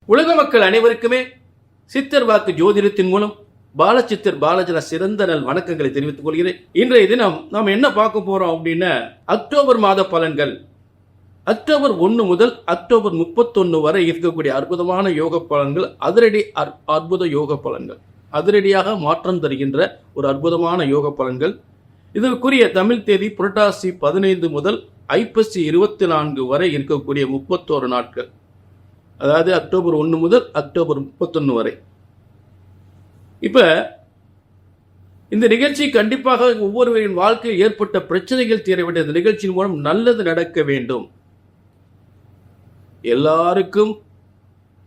உலக மக்கள் அனைவருக்குமே சித்தர் வாக்கு ஜோதிடத்தின் மூலம் பாலச்சித்தர் பாலஜன சிறந்த நல் வணக்கங்களை தெரிவித்துக் கொள்கிறேன். இன்றைய தினம் நாம் என்ன பார்க்க போறோம் அப்படின்னா, அக்டோபர் மாத பலன்கள். அக்டோபர் 1 முதல் அக்டோபர் 31 வரை இருக்கக்கூடிய அற்புதமான யோக பலன்கள், அற்புத யோக பலன்கள், அதிரடியாக மாற்றம் தருகின்ற ஒரு அற்புதமான யோக பலன்கள். இதற்குரிய தமிழ் தேதி புரட்டாசி 15 முதல் ஐப்பசி 24 வரை இருக்கக்கூடிய 31 நாட்கள். அதாவது அக்டோபர் 1 முதல் அக்டோபர் 31 வரை. இப்ப இந்த நிகழ்ச்சி கண்டிப்பாக ஒவ்வொருவரின் வாழ்க்கையில் ஏற்பட்ட பிரச்சனைகள் தீர வேண்டும். இந்த நிகழ்ச்சியின் மூலம் நல்லது நடக்க வேண்டும். எல்லாருக்கும்,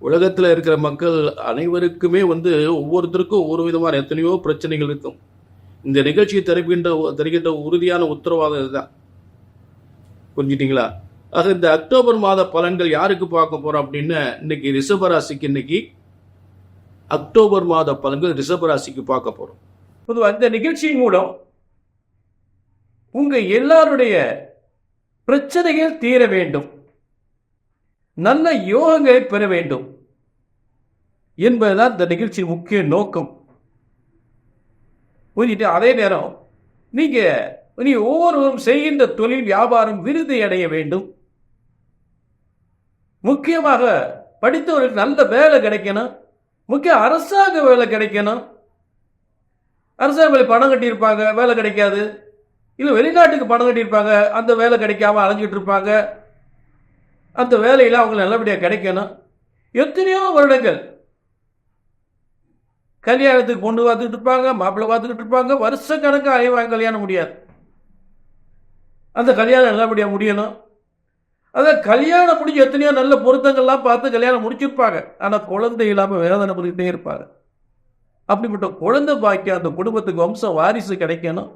உலகத்தில் இருக்கிற மக்கள் அனைவருக்குமே ஒவ்வொருத்தருக்கும் ஒவ்வொரு விதமான எத்தனையோ பிரச்சனைகள் இருக்கும். இந்த நிகழ்ச்சியை தருகின்ற உறுதியான உத்தரவாதம் இதுதான். புரிஞ்சுட்டீங்களா? ஆக இந்த அக்டோபர் மாத பலன்கள் யாருக்கு பார்க்க போறோம் அப்படின்னா, இன்னைக்கு ரிஷபராசிக்கு இன்னைக்கு அக்டோபர் மாத பலன்கள் ரிஷபராசிக்கு பார்க்க போறோம். பொதுவாக இந்த நிகழ்ச்சியின் மூலம் உங்க எல்லாருடைய பிரச்சனைகள் தீர வேண்டும், நல்ல யோகங்களை பெற வேண்டும் என்பதுதான் இந்த நிகழ்ச்சியின் முக்கிய நோக்கம். புரிஞ்சுட்டு அதே நேரம் நீங்க ஒவ்வொருவரும் செய்கின்ற தொழில் வியாபாரம் விருதை அடைய வேண்டும். முக்கியமாக படித்தவர்களுக்கு நல்ல வேலை கிடைக்கணும். முக்கிய அரசாங்க வேலை கிடைக்கணும். அரசாங்க வேலை பணம் கட்டியிருப்பாங்க, வேலை கிடைக்காது. இல்லை வெளிநாட்டுக்கு பணம் கட்டியிருப்பாங்க, அந்த வேலை கிடைக்காம அலைஞ்சிட்டு இருப்பாங்க. அந்த வேலையில் அவங்க நல்லபடியாக கிடைக்கணும். எத்தனையோ வருடங்கள் கல்யாணத்துக்கு பொண்ணு பார்த்துக்கிட்டு இருப்பாங்க, மாப்பிள்ளை பார்த்துக்கிட்டு இருப்பாங்க. வருஷக்கணக்காக அலைவாங்க, கல்யாணம் முடியாது. அந்த கல்யாணம் நல்லபடியாக முடியணும். அதான் கல்யாணம் முடிஞ்சு எத்தனையோ நல்ல பொருத்தங்கள்லாம் பார்த்து கல்யாணம் முடிச்சிருப்பாங்க. ஆனால் குழந்தை இல்லாமல் வேதனை பண்ணிக்கிட்டே இருப்பாங்க. அப்படிப்பட்ட குழந்தை பாக்கியம் அந்த குடும்பத்துக்கு வம்ச வாரிசு கிடைக்கணும்.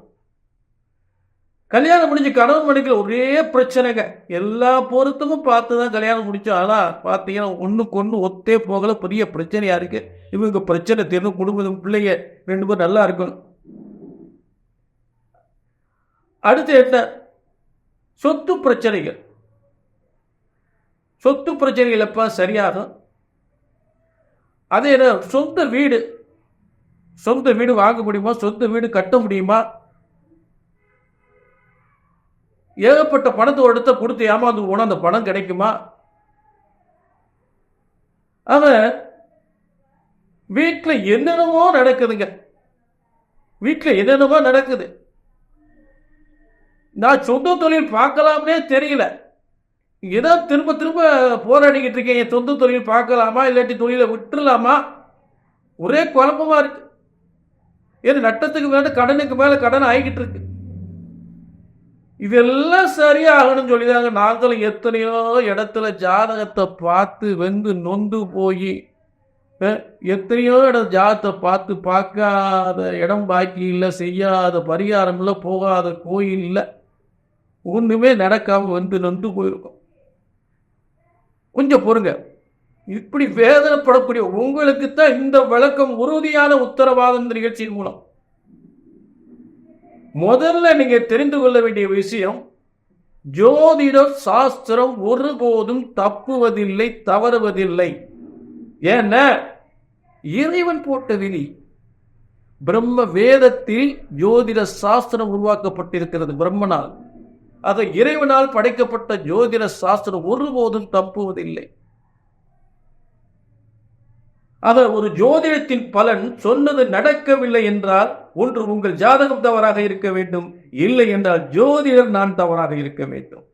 கல்யாணம் முடிஞ்சு கணவன் மனைவிக்கு ஒரே பிரச்சனைங்க. எல்லா பொருத்தமும் பார்த்து தான் கல்யாணம் முடிச்சோம். ஆனால் பார்த்தீங்கன்னா ஒன்றுக்கு ஒன்று ஒத்தே போகல, பெரிய பிரச்சனையாக இருக்கு. இவங்க பிரச்சனை தீரணும், குடும்பம் பிள்ளைங்க 2 பேரும் நல்லா இருக்கணும். அடுத்து என்ன? சொத்து பிரச்சனைகள். சொத்து பிரச்சனைகள் எப்ப சரியாகும்? அதே சொந்த வீடு வாங்க முடியுமா? சொந்த வீடு கட்ட முடியுமா? ஏகப்பட்ட பணத்தை எடுத்த கொடுத்து ஏமாந்து போனா அந்த பணம் கிடைக்குமா? ஆக வீட்டில் என்னென்னமோ நடக்குதுங்க. வீட்டில் என்னென்னமோ நடக்குது. நான் சொந்த தொழில் பார்க்கலாம்னே தெரியல. ஏதோ திரும்ப திரும்ப போராடிக்கிட்டு இருக்கேன். என் சொந்த தொழில் பார்க்கலாமா இல்லாட்டி தொழிலை விட்டுலாமா? ஒரே குழப்பமா இருக்கு. ஏன்னா நட்டத்துக்கு மேல கடனுக்கு மேல கடன் ஆகிக்கிட்டு இருக்கு. இதெல்லாம் சரியாகணும்னு சொல்லிதாங்க நாங்களும் எத்தனையோ இடத்துல ஜாதகத்தை பார்த்து நொந்து போய், எத்தனையோ இடம் ஜாதகத்தை பார்த்து பார்க்காத இடம் பாக்கி இல்லை, செய்யாத பரிகாரம் இல்லை, போகாத கோயில் இல்லை, ஒண்ணுமே நடக்காம நொந்து போயிருக்கோம். கொஞ்சம் பொறுங்க. இப்படி வேதனைப்படக்கூடிய உங்களுக்கு தான் இந்த விளக்கம் உறுதியான உத்தரவாதம். இந்த நிகழ்ச்சியின் மூலம் முதல்ல நீங்க தெரிந்து கொள்ள வேண்டிய விஷயம், ஜோதிட சாஸ்திரம் ஒருபோதும் தப்புவதில்லை, தவறுவதில்லை. ஏன்னா இறைவன் போட்ட விதி. பிரம்ம வேதத்தில் ஜோதிட சாஸ்திரம் உருவாக்கப்பட்டிருக்கிறது பிரம்மனால். அது இறைவனால் படைக்கப்பட்ட ஜோதிட சாஸ்திரம் ஒருபோதும் தப்புவதில்லை. அது ஒரு ஜோதிடத்தின் பலன் சொன்னது நடக்கவில்லை என்றால் ஒன்று உங்கள் ஜாதகம் தவறாக இருக்க வேண்டும், இல்லை என்றால் ஜோதிடர் நான் தவறாக இருக்க வேண்டும்.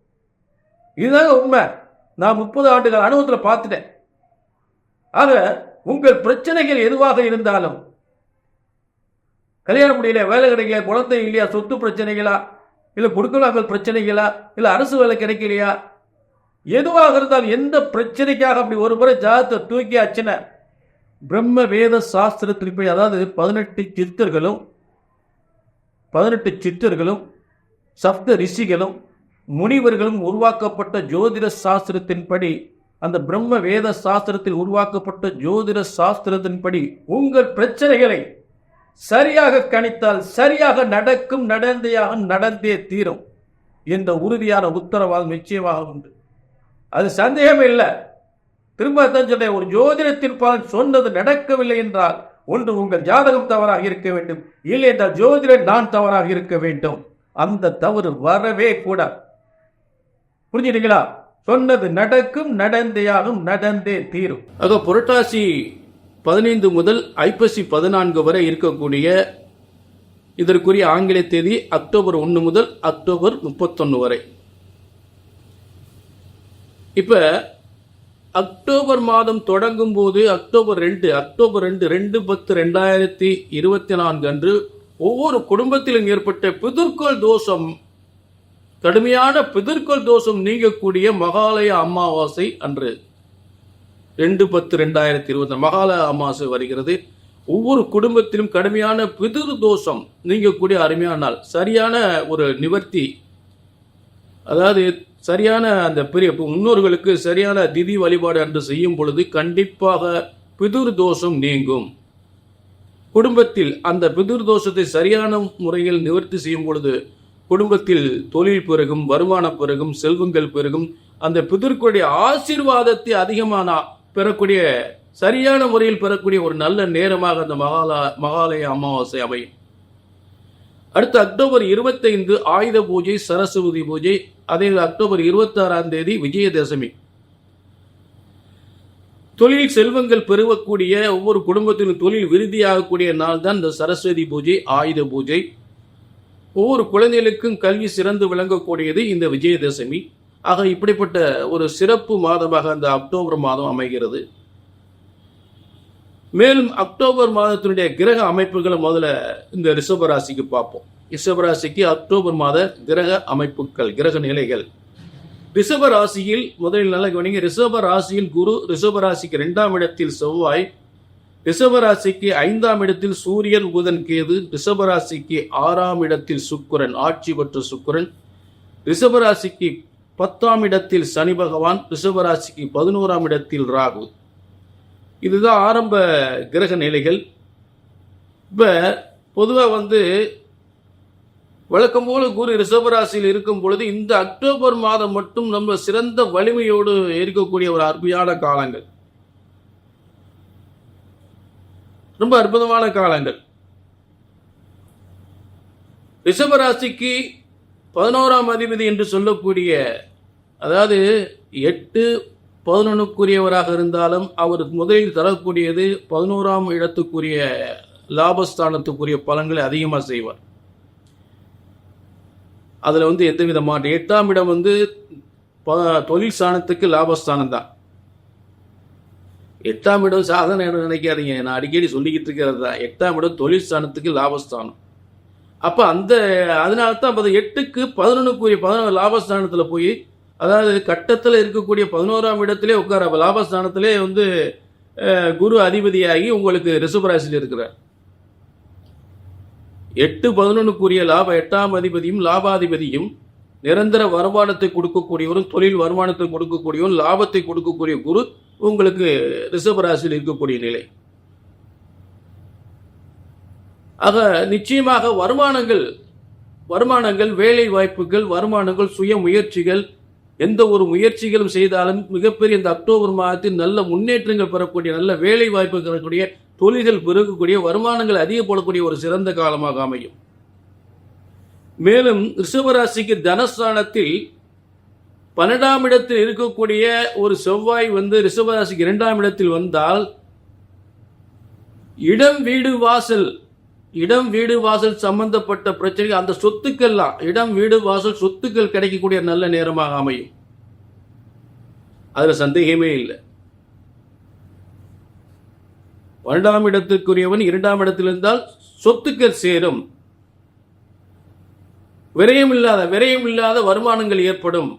இதுதான் உண்மை. நான் 30 ஆண்டுகள் அனுபவத்தில் பார்த்துட்டேன். ஆக உங்கள் பிரச்சனைகள் எதுவாக இருந்தாலும், கல்யாணம் முடியல, வேலை கிடைக்கல, குழந்தை இல்லையா, சொத்து பிரச்சனைகளா, இல்லை கொடுக்கலாமல் பிரச்சனைகளா, இல்லை அரசு வேலை கிடைக்கலையா, எதுவாக இருந்தால் எந்த பிரச்சனைக்காக அப்படி ஒரு முறை ஜாதகத்தை தூக்கியாச்சுன்னா பிரம்ம வேத சாஸ்திரத்தின்படி, அதாவது 18 சித்தர்களும் சப்த ரிஷிகளும் முனிவர்களும் உருவாக்கப்பட்ட ஜோதிட சாஸ்திரத்தின்படி, அந்த பிரம்ம வேத சாஸ்திரத்தில் உருவாக்கப்பட்ட ஜோதிட சாஸ்திரத்தின்படி உங்கள் பிரச்சனைகளை சரியாக கணித்தால் சரியாக நடக்கும், நடந்தே தீரும் என்ற உறுதியான உத்தரவாதம் நிச்சயமாக உண்டு. அது சந்தேகமே இல்லை. திரும்ப சொன்னேன், ஒரு ஜோதிடத்தின் பலன் சொன்னது நடக்கவில்லை என்றால் ஒன்று உங்கள் ஜாதகம் தவறாக இருக்க வேண்டும், இல்லை என்றால் ஜோதிடர் நான் தவறாக இருக்க வேண்டும். அந்த தவறு வரவே கூடாது. புரிஞ்சுட்டீங்களா? சொன்னது நடக்கும், நடந்தேயாகும், நடந்தே தீரும். ஆக புரட்டாசி 15 முதல் ஐப்பசி 14 வரை இருக்கக்கூடிய இதற்குரிய ஆங்கில தேதி அக்டோபர் 1 முதல் அக்டோபர் 31 வரை. இப்ப அக்டோபர் மாதம் தொடங்கும் போது அக்டோபர் 2/10/2024 அன்று ஒவ்வொரு குடும்பத்திலும் ஏற்பட்ட பிதிர்கோள் தோஷம், கடுமையான பிதிர்கோள் தோஷம் நீங்கக்கூடிய மகாலய அமாவாசை அன்று 2/10/2024 மகாலய அமாவாசை வருகிறது. ஒவ்வொரு குடும்பத்திலும் கடுமையான பிதிர் தோஷம் நீங்கக்கூடிய அருமையான நாள். சரியான ஒரு நிவர்த்தி, அதாவது சரியான அந்த பெரிய முன்னோர்களுக்கு சரியான திதி வழிபாடு அன்று செய்யும் பொழுது கண்டிப்பாக பிதிர் தோஷம் நீங்கும். குடும்பத்தில் அந்த பிதிர் தோஷத்தை சரியான முறையில் நிவர்த்தி செய்யும் பொழுது குடும்பத்தில் தொழில் பெருகும், வருமானம் பெருகும், செல்வங்கள் பெருகும். அந்த பிதிர்க்குடைய ஆசீர்வாதத்தை அதிகமான பெறக்கூடிய, சரியான முறையில் பெறக்கூடிய ஒரு நல்ல நேரமாக அந்த மகாலய அமாவாசை அமையும். அடுத்து அக்டோபர் 25 ஆயுத பூஜை, சரஸ்வதி பூஜை. அதே அக்டோபர் 26ஆம் தேதி விஜயதசமி. தொழில் செல்வங்கள் பெருகக்கூடிய, ஒவ்வொரு குடும்பத்திலும் தொழில் விருத்தியாகக்கூடிய நாள் தான் இந்த சரஸ்வதி பூஜை, ஆயுத பூஜை. ஒவ்வொரு குழந்தைகளுக்கும் கல்வி சிறந்து விளங்கக்கூடியது இந்த விஜயதசமி. ஆக இப்படிப்பட்ட ஒரு சிறப்பு மாதமாக அந்த அக்டோபர் மாதம் அமைகிறது. மேலும் அக்டோபர் மாதத்தினுடைய கிரக அமைப்புகளை முதல்ல இந்த ரிஷபராசிக்கு பார்ப்போம். ரிஷபராசிக்கு அக்டோபர் மாத கிரக அமைப்புகள், கிரக நிலைகள். ரிஷபராசியில் முதலில் நல்ல கவனிங்க. ரிஷபராசியில் குரு, ரிஷபராசிக்கு 2ஆம் இடத்தில் செவ்வாய், ரிஷபராசிக்கு 5ஆம் இடத்தில் சூரியன், புதன், கேது, ரிஷபராசிக்கு 6ஆம் இடத்தில் சுக்கிரன், ஆட்சி பெற்ற சுக்கிரன், ரிஷபராசிக்கு 10ஆம் இடத்தில் சனி பகவான், ரிஷபராசிக்கு 11ஆம் இடத்தில் ராகு. இதுதான் ஆரம்ப கிரக நிலைகள். இப்போ பொதுவாக வழக்கம் போல குரு ரிஷபராசியில் இருக்கும் பொழுது இந்த அக்டோபர் மாதம் மட்டும் நம்ம சிறந்த வலிமையோடு இருக்கக்கூடிய ஒரு அற்புதமான காலங்கள், ரொம்ப அற்புதமான காலங்கள். ரிஷபராசிக்கு 11ஆம் அதிபதி என்று சொல்லக்கூடிய, அதாவது 8-11க்குரியவராக இருந்தாலும் அவர் முதலில் தரக்கூடியது 11ஆம் இடத்துக்குரிய லாபஸ்தானத்துக்குரிய பலன்களை அதிகமாக செய்வார். அதில் எந்தவித மாற்றம். 8ஆம் இடம் தொழில் ஸ்தானத்துக்கு லாபஸ்தானம் தான். 8ஆம் இடம் சாதனை இடம் நினைக்காதீங்க, நான் அடிக்கடி சொல்லிக்கிட்டு இருக்கிறது தான். 8ஆம் இடம் தொழில் ஸ்தானத்துக்கு லாபஸ்தானம். அப்போ அதனால தான் 8க்கு 11க்குரிய 11 லாபஸ்தானத்தில் போய், அதாவது கட்டத்தில் இருக்கக்கூடிய 11ஆம் இடத்திலே உட்கார லாபஸ்தானத்திலே குரு அதிபதியாகி உங்களுக்கு ரிஷபராசியில் இருக்கிறார். 8-11க்குரிய 8ஆம் அதிபதியும் லாபாதிபதியும் நிரந்தர வருமானத்தை கொடுக்கக்கூடியவரும், தொழில் வருமானத்தை கொடுக்கக்கூடியவரும், லாபத்தை கொடுக்கக்கூடிய குரு உங்களுக்கு ரிஷபராசியில் இருக்கக்கூடிய நிலை. ஆக நிச்சயமாக வருமானங்கள், வேலை வாய்ப்புகள், வருமானங்கள், சுய முயற்சிகள், எந்த ஒரு முயற்சிகளும் செய்தாலும் மிகப்பெரிய இந்த அக்டோபர் மாதத்தில் நல்ல முன்னேற்றங்கள் பெறக்கூடிய, நல்ல வேலை வாய்ப்பு பெறக்கூடிய, தொழில்கள் பெருகக்கூடிய, வருமானங்கள் அதிகப்படக்கூடிய ஒரு சிறந்த காலமாக அமையும். மேலும் ரிஷபராசிக்கு தனஸ்தானத்தில் 12ஆம் இடத்தில் இருக்கக்கூடிய ஒரு செவ்வாய் ரிஷபராசிக்கு 2ஆம் இடத்தில் வந்தால் இடம் வீடு வாசல் சம்பந்தப்பட்ட பிரச்சனை, அந்த சொத்துக்கள்லாம், இடம் வீடு வாசல் சொத்துக்கள் கிடைக்கக்கூடிய நல்ல நேரமாக அமையும். அதுல சந்தேகமே இல்லை. 12ஆம் இடத்துக்குரியவன் 2ஆம் இடத்தில் இருந்தால் சொத்துக்கள் சேரும். விரயம் இல்லாத வருமானங்கள் ஏற்படும்.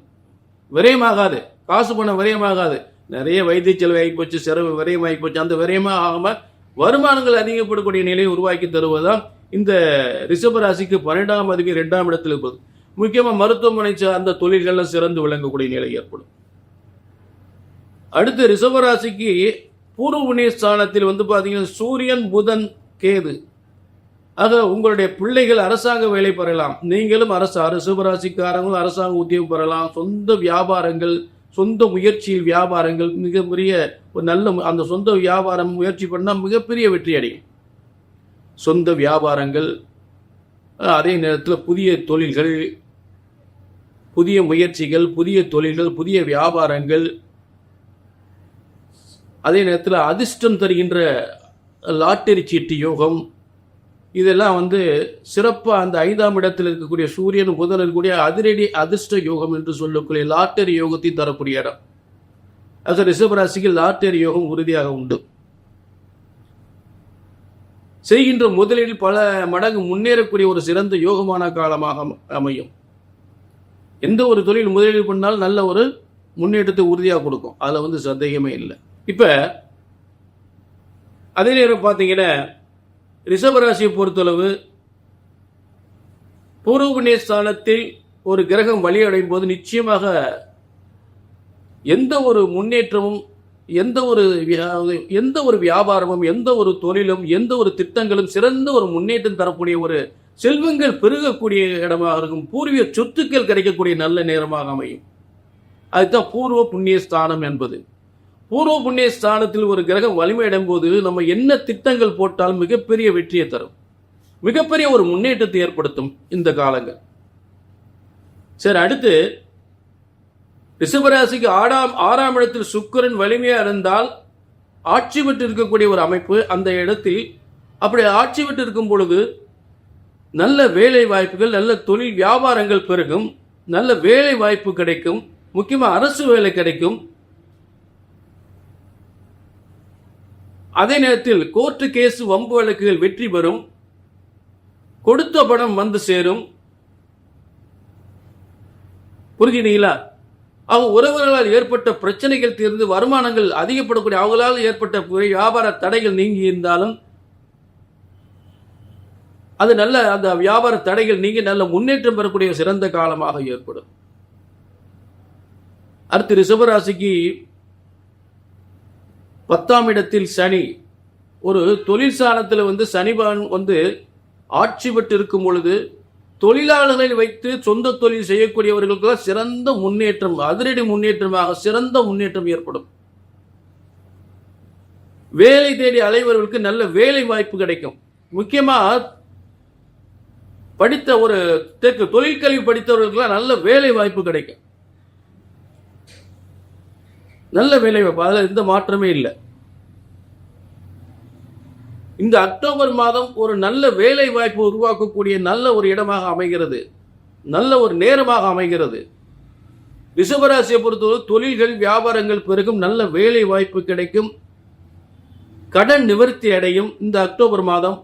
விரயமாகாது, காசு பணம் விரயமாகாது. நிறைய வைத்திய செலவு ஆகிப்போச்சு, செலவு விரயமாகி போச்சு. அந்த விரயமாக ஆகாம வருமானங்கள் அதிகப்படக்கூடிய நிலையை உருவாக்கி தருவதால் இந்த ரிஷபராசிக்கு 12ஆம் அதிபதி 2ஆம் இடத்தில் இருப்பது முக்கியமாக மருத்துவமனை அந்த தொழில்கள்லாம் சிறந்து விளங்கக்கூடிய நிலை ஏற்படும். அடுத்து ரிஷபராசிக்கு பூர்வ புண்ணிய ஸ்தானத்தில் பார்த்தீங்கன்னா சூரியன், புதன், கேது. ஆக உங்களுடைய பிள்ளைகள் அரசாங்க வேலை பெறலாம். நீங்களும் ரிஷபராசிக்காரங்களும் அரசாங்க உத்தியோகம் பெறலாம். சொந்த வியாபாரங்கள், சொந்த முயற்சியில் வியாபாரங்கள் மிகப்பெரிய ஒரு நல்ல அந்த சொந்த வியாபாரம் முயற்சி பண்ணால் மிகப்பெரிய வெற்றி அடையும். சொந்த வியாபாரங்கள், அதே நேரத்தில் புதிய தொழில்கள், புதிய முயற்சிகள், புதிய தொழில்கள், புதிய வியாபாரங்கள், அதே நேரத்தில் அதிர்ஷ்டம் தருகின்ற லாட்டரி சீட்டு யோகம், இதெல்லாம் சிறப்பாக அந்த 5ஆம் இடத்தில் இருக்கக்கூடிய சூரியன் புதன் இருக்கக்கூடிய அதிரடி அதிர்ஷ்ட யோகம் என்று சொல்லக்கூடிய லாட்டரி யோகத்தை தரக்கூடிய இடம். அது ரிஷபராசிக்கு லாட்டரி யோகம் உறுதியாக உண்டு. செய்கின்ற முதலில் பல மடங்கு முன்னேறக்கூடிய ஒரு சிறந்த யோகமான காலமாக அமையும். எந்த ஒரு தொழில் முதலீடு பண்ணாலும் நல்ல ஒரு முன்னேற்றத்தை உறுதியாக கொடுக்கும். அதில் சந்தேகமே இல்லை. இப்போ அதே நேரம் பார்த்தீங்கன்னா ரிஷபராசியை பொறுத்தளவு பூர்வ புண்ணிய ஸ்தானத்தில் ஒரு கிரகம் வழியடையும் போது நிச்சயமாக எந்த ஒரு முன்னேற்றமும், எந்த ஒரு வியாபாரமும், எந்த ஒரு தொழிலும், எந்த ஒரு திட்டங்களும் சிறந்த ஒரு முன்னேற்றம் தரக்கூடிய ஒரு செல்வங்கள் பெருகக்கூடிய இடமாக இருக்கும். பூர்வீக சொத்துக்கள் கிடைக்கக்கூடிய நல்ல நேரமாக அமையும். அதுதான் பூர்வ புண்ணிய ஸ்தானம் என்பது. பூர்வ புண்ணிய ஸ்தானத்தில் ஒரு கிரகம் வலிமையடையும் போது நம்ம என்ன திட்டங்கள் போட்டாலும் மிகப்பெரிய வெற்றியை தரும், மிகப்பெரிய ஒரு முன்னேற்றத்தை ஏற்படுத்தும் இந்த காலங்கள். சரி, அடுத்து ரிஷபராசிக்கு 6ஆம் இடத்தில் சுக்கிரன் வலிமையாக இருந்தால் ஆட்சி பெற்று இருக்கக்கூடிய ஒரு அமைப்பு. அந்த இடத்தில் அப்படி ஆட்சி பெற்று இருக்கும் பொழுது நல்ல வேலை வாய்ப்புகள், நல்ல தொழில் வியாபாரங்கள் பெருகும், நல்ல வேலை வாய்ப்பு கிடைக்கும், முக்கியமாக அரசு வேலை கிடைக்கும். அதே நேரத்தில் கோர்ட்டு கேஸ் வம்பு வழக்குகள் வெற்றி பெறும், கொடுத்த பணம் வந்து சேரும். புரிஞ்சுனீங்களா? அவங்க உறவுகளால் ஏற்பட்ட பிரச்சனைகள் தீர்ந்து வருமானங்கள் அதிகப்படக்கூடிய, அவங்களால் ஏற்பட்ட வியாபார தடைகள் நீங்கி இருந்தாலும் அது நல்ல அந்த வியாபார தடைகள் நீங்கி நல்ல முன்னேற்றம் பெறக்கூடிய சிறந்த காலமாக ஏற்படும். அடுத்து ரிஷபராசிக்கு 10ஆம் இடத்தில் சனி, ஒரு தொழில் சாணத்தில் சனிபான் ஆட்சி பெற்று இருக்கும் பொழுது தொழிலாளர்களை வைத்து சொந்த தொழில் செய்யக்கூடியவர்களுக்கு சிறந்த முன்னேற்றம், அதிரடி முன்னேற்றமாக சிறந்த முன்னேற்றம் ஏற்படும். வேலை தேடி அலைவர்களுக்கு நல்ல வேலை வாய்ப்பு கிடைக்கும். முக்கியமாக படித்த ஒரு தொழிற்கல்வி படித்தவர்களுக்கு நல்ல வேலை வாய்ப்பு கிடைக்கும். நல்ல வேலை வாய்ப்பு, அதில் எந்த மாற்றமே இல்லை. இந்த அக்டோபர் மாதம் ஒரு நல்ல வேலை வாய்ப்பு உருவாக்கக்கூடிய நல்ல ஒரு இடமாக அமைகிறது, நல்ல ஒரு நேரமாக அமைகிறது. ரிஷபராசியை பொறுத்தவரை தொழில்கள் வியாபாரங்கள் பெருகும், நல்ல வேலை வாய்ப்பு கிடைக்கும், கடன் நிவர்த்தி அடையும். இந்த அக்டோபர் மாதம்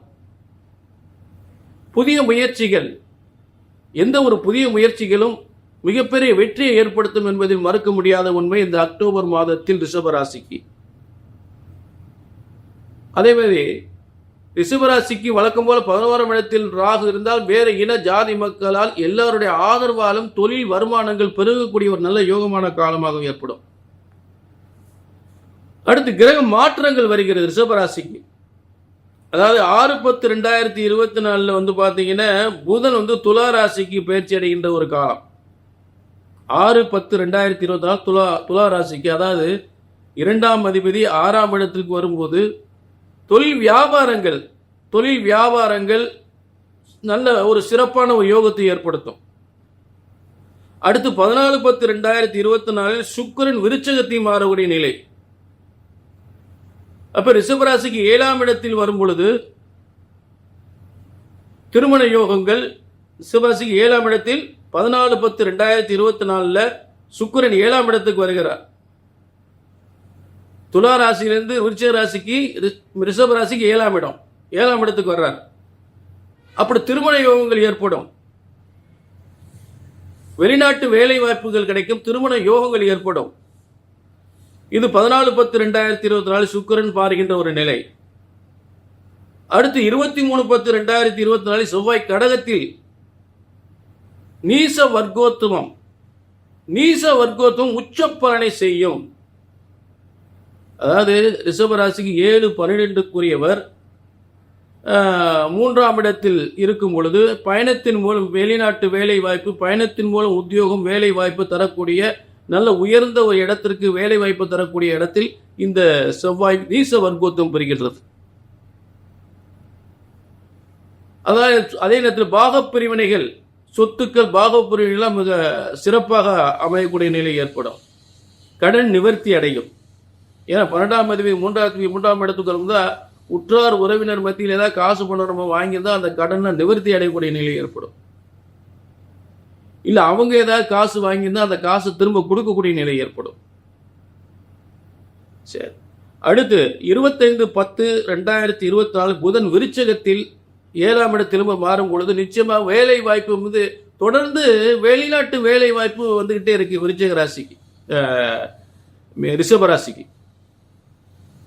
புதிய முயற்சிகள், எந்த ஒரு புதிய முயற்சிகளும் மிகப்பெரிய வெற்றியை ஏற்படுத்தும் என்பதில் மறுக்க முடியாத உண்மை இந்த அக்டோபர் மாதத்தில் ரிஷபராசிக்கு. அதே மாதிரி ரிஷபராசிக்கு வழக்கம் போல 11ஆம் இடத்தில் ராகு இருந்தால் வேறு இன ஜாதி மக்களால் எல்லாருடைய ஆதரவாலும் தொழில் வருமானங்கள் பெருகக்கூடிய ஒரு நல்ல யோகமான காலமாக ஏற்படும். அடுத்து கிரக மாற்றங்கள் வருகிறது ரிஷபராசிக்கு. அதாவது 6/10/2024 பார்த்தீங்கன்னா புதன் துலா ராசிக்கு பயிற்சி அடைகின்ற ஒரு காலம். 6/10/2024 துலா ராசிக்கு, அதாவது 2ஆம் அதிபதி 6ஆம் இடத்திற்கு வரும்போது தொழில் வியாபாரங்கள் நல்ல ஒரு சிறப்பான ஒரு யோகத்தை ஏற்படுத்தும். அடுத்து 14/10/2024 சுக்கிரன் விருச்சகத்தை மாறக்கூடிய நிலை. அப்ப ரிஷபராசிக்கு 7ஆம் இடத்தில் வரும் பொழுது திருமண யோகங்கள். ரிஷபராசிக்கு 7ஆம் இடத்தில் 14/10/2024 சுக்கிரன் 7ஆம் இடத்துக்கு வருகிறார். துலா ராசியிலிருந்து விருச்சிக ராசிக்கு, ரிஷப ராசிக்கு 7ஆம் இடம், 7ஆம் இடத்துக்கு வர்றார். அப்படி திருமண யோகங்கள் ஏற்படும், வெளிநாட்டு வேலை வாய்ப்புகள் கிடைக்கும், திருமண யோகங்கள் ஏற்படும். இது 14/10/2024 சுக்கிரன் பாருகின்ற ஒரு நிலை. அடுத்து 23/10/2024 செவ்வாய் கடகத்தில் நீச வர்க்கோத்துவம் உச்ச பலனை செய்யும். அதாவது ரிஷபராசிக்கு 7/12க்குரியவர் 3ஆம் இடத்தில் இருக்கும் பொழுது பயணத்தின் மூலம் வெளிநாட்டு வேலை வாய்ப்பு, பயணத்தின் மூலம் உத்தியோகம் வேலை வாய்ப்பு தரக்கூடிய நல்ல உயர்ந்த ஒரு இடத்திற்கு வேலை வாய்ப்பு தரக்கூடிய இடத்தில் இந்த செவ்வாய் நீச வர்க்கோத்தம் பெறுகின்றது. அதாவது அதே நேரத்தில் பாகப்பிரிவினைகள், சொத்துக்கள் பாகப்பிரிவினைகள் மிக சிறப்பாக அமையக்கூடிய நிலை ஏற்படும். கடன் நிவர்த்தி அடையும். ஏன்னா 12ஆம் அதிபதி 3ஆம் இடத்துக்கு இருந்தா உற்றார் உறவினர் மத்தியில் ஏதாவது காசு பணம் நம்ம வாங்கியிருந்தா அந்த கடனை நிவர்த்தி அடையக்கூடிய நிலை ஏற்படும். இல்ல அவங்க ஏதாவது காசு வாங்கியிருந்தா அந்த காசு திரும்ப கொடுக்கக்கூடிய நிலை ஏற்படும். சரி, அடுத்து 25/10/2024 புதன் விருச்சகத்தில் 7ஆம் இடத்திலும் மாறும் பொழுது நிச்சயமா வேலை வாய்ப்பு தொடர்ந்து வெளிநாட்டு வேலை வாய்ப்பு வந்துகிட்டே இருக்கு. விருச்சக ராசிக்கு, ரிஷப ராசிக்கு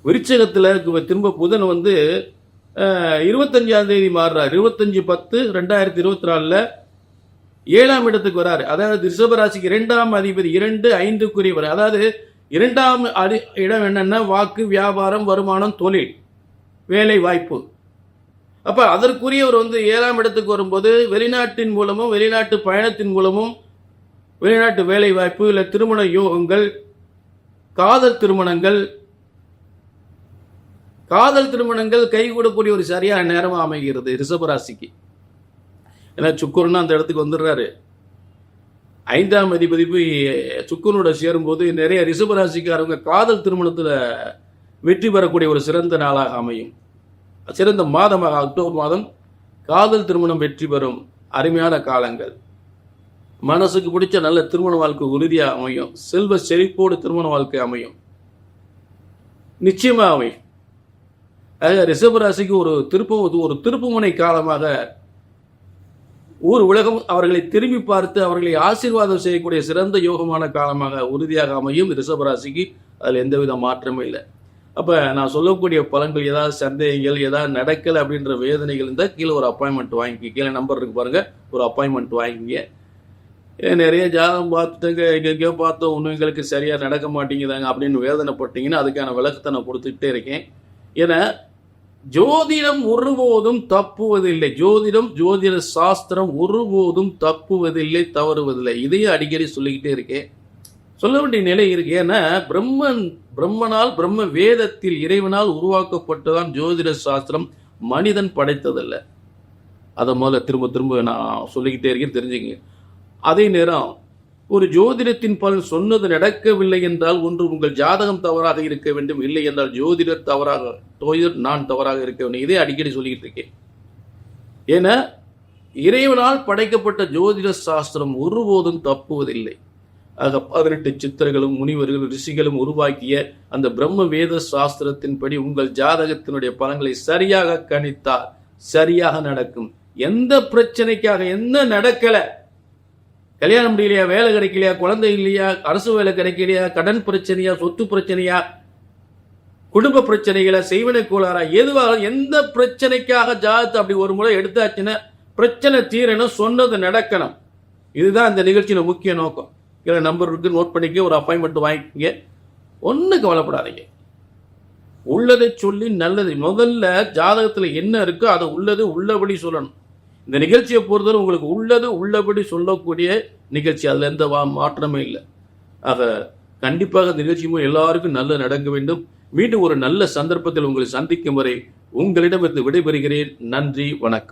விருச்சகத்துல திரும்ப புதன் 25ஆம் தேதி மாறுறார். 25/10/2024 7ஆம் இடத்துக்கு வராரு. அதாவது ரிஷபராசிக்கு 2ஆம் அதிபதி 2-5 அதாவது 2ஆம் இடம் என்னன்னா வாக்கு, வியாபாரம், வருமானம், தொழில், வேலை வாய்ப்பு. அப்ப அதற்குரியவர் 7ஆம் இடத்துக்கு வரும்போது வெளிநாட்டின் மூலமும் வெளிநாட்டு பயணத்தின் மூலமும் வெளிநாட்டு வேலை வாய்ப்பு, இல்ல திருமண யோகங்கள், காதல் திருமணங்கள் கைகூடக்கூடிய ஒரு சரியான நேரமா அமைகிறது ரிஷபராசிக்கு. ஏன்னா சுக்கரன் அந்த இடத்துக்கு வந்துடுறாரு. 5ஆம் அதிபதி போய் சுக்கரனோட சேரும்போது நிறைய ரிஷபராசிக்காரங்க காதல் திருமணத்தில் வெற்றி பெறக்கூடிய ஒரு சிறந்த நாளாக அமையும். சிறந்த மாதமாக அக்டோபர் மாதம் காதல் திருமணம் வெற்றி பெறும் அருமையான காலங்கள். மனசுக்கு பிடிச்ச நல்ல திருமண வாழ்க்கை உறுதியாக அமையும். செல்வ செழிப்போடு திருமண வாழ்க்கை அமையும், நிச்சயமாக அமையும். ரிஷபராசிக்கு ஒரு திருப்புமுனை காலமாக ஊர் உலகம் அவர்களை திரும்பி பார்த்து அவர்களை ஆசீர்வாதம் செய்யக்கூடிய சிறந்த யோகமான காலமாக உறுதியாக அமையும் ரிஷபராசிக்கு. அதில் எந்தவித மாற்றமும் இல்லை. அப்போ நான் சொல்லக்கூடிய பலன்கள் ஏதாவது சந்தேகங்கள் ஏதாவது நடக்கலை அப்படின்ற வேதனைகள் இருந்தால் கீழே ஒரு அப்பாயின்மெண்ட் வாங்கிக்க. கீழே நம்பர் இருக்கு பாருங்க, ஒரு அப்பாயின்மெண்ட் வாங்கிங்க. நிறைய ஜாதகம் பார்த்துட்டங்க, எங்கெங்கேயோ பார்த்தோம், ஒன்றும் எங்களுக்கு சரியாக நடக்க மாட்டேங்குதாங்க அப்படின்னு வேதனைப்பட்டீங்கன்னா அதுக்கான விளக்கத்தை நான் கொடுத்துக்கிட்டே இருக்கேன். ஏன்னா ஜோதிடம் ஒருபோதும் தப்புவதில்லை. ஜோதிட சாஸ்திரம் ஒருபோதும் தப்புவதில்லை, தவறுவதில்லை. இதையும் அடிக்கடி சொல்லிக்கிட்டே இருக்கேன், சொல்ல வேண்டிய நிலை இருக்கு. ஏன்னா பிரம்மனால் பிரம்ம வேதத்தில் இறைவனால் உருவாக்கப்பட்டதான் ஜோதிட சாஸ்திரம், மனிதன் படைத்ததல்ல. அதை முதல்ல திரும்ப நான் சொல்லிக்கிட்டே இருக்கேன், தெரிஞ்சுங்க. அதே நேரம் ஒரு ஜோதிடத்தின் பலன் சொன்னது நடக்கவில்லை என்றால் ஒன்று உங்கள் ஜாதகம் தவறாக இருக்க வேண்டும், இல்லை என்றால் ஜோதிடர் நான் தவறாக இருக்க வேண்டும். இதே அடிக்கடி சொல்லிக்கிட்டு இருக்கேன். ஏன்னா இறைவனால் படைக்கப்பட்ட ஜோதிட சாஸ்திரம் ஒருபோதும் தப்புவதில்லை. ஆக 18 சித்தர்களும் முனிவர்கள் ரிஷிகளும் உருவாக்கிய அந்த பிரம்ம வேத சாஸ்திரத்தின்படி உங்கள் ஜாதகத்தினுடைய பலன்களை சரியாக கணித்தால் சரியாக நடக்கும். எந்த பிரச்சனைக்காக என்ன நடக்கல, கல்யாணம் முடியலையா, வேலை கிடைக்கலையா, குழந்தை இல்லையா, அரசு வேலை கிடைக்கலையா, கடன் பிரச்சனையா, சொத்து பிரச்சனையா, குடும்ப பிரச்சனைகளை, செய்வனை கோளாறா, எதுவாக எந்த பிரச்சனைக்காக ஜாதகத்தை அப்படி ஒரு முறை எடுத்தாச்சுன்னா பிரச்சனை தீரணும், சொன்னது நடக்கணும். இதுதான் இந்த நிகழ்ச்சியில முக்கிய நோக்கம். கீழே நம்பர் இருக்கு, நோட் பண்ணிக்க, ஒரு அப்பாயின்மெண்ட் வாங்கிக்கங்க. ஒன்றும் கவலைப்படாதீங்க. உள்ளதை சொல்லி நல்லது. முதல்ல ஜாதகத்தில் என்ன இருக்கோ அதை உள்ளபடி சொல்லணும். இந்த நிகழ்ச்சியை பொறுத்தவரை உங்களுக்கு உள்ளபடி சொல்லக்கூடிய நிகழ்ச்சி, அதில் எந்த மாற்றமே இல்லை. ஆக கண்டிப்பாக இந்த நிகழ்ச்சி மூலம் எல்லாருக்கும் நல்ல நடக்க வேண்டும். மீண்டும் ஒரு நல்ல சந்தர்ப்பத்தில் உங்களை சந்திக்கும் வரை உங்களிடமிருந்து விடைபெறுகிறேன். நன்றி, வணக்கம்.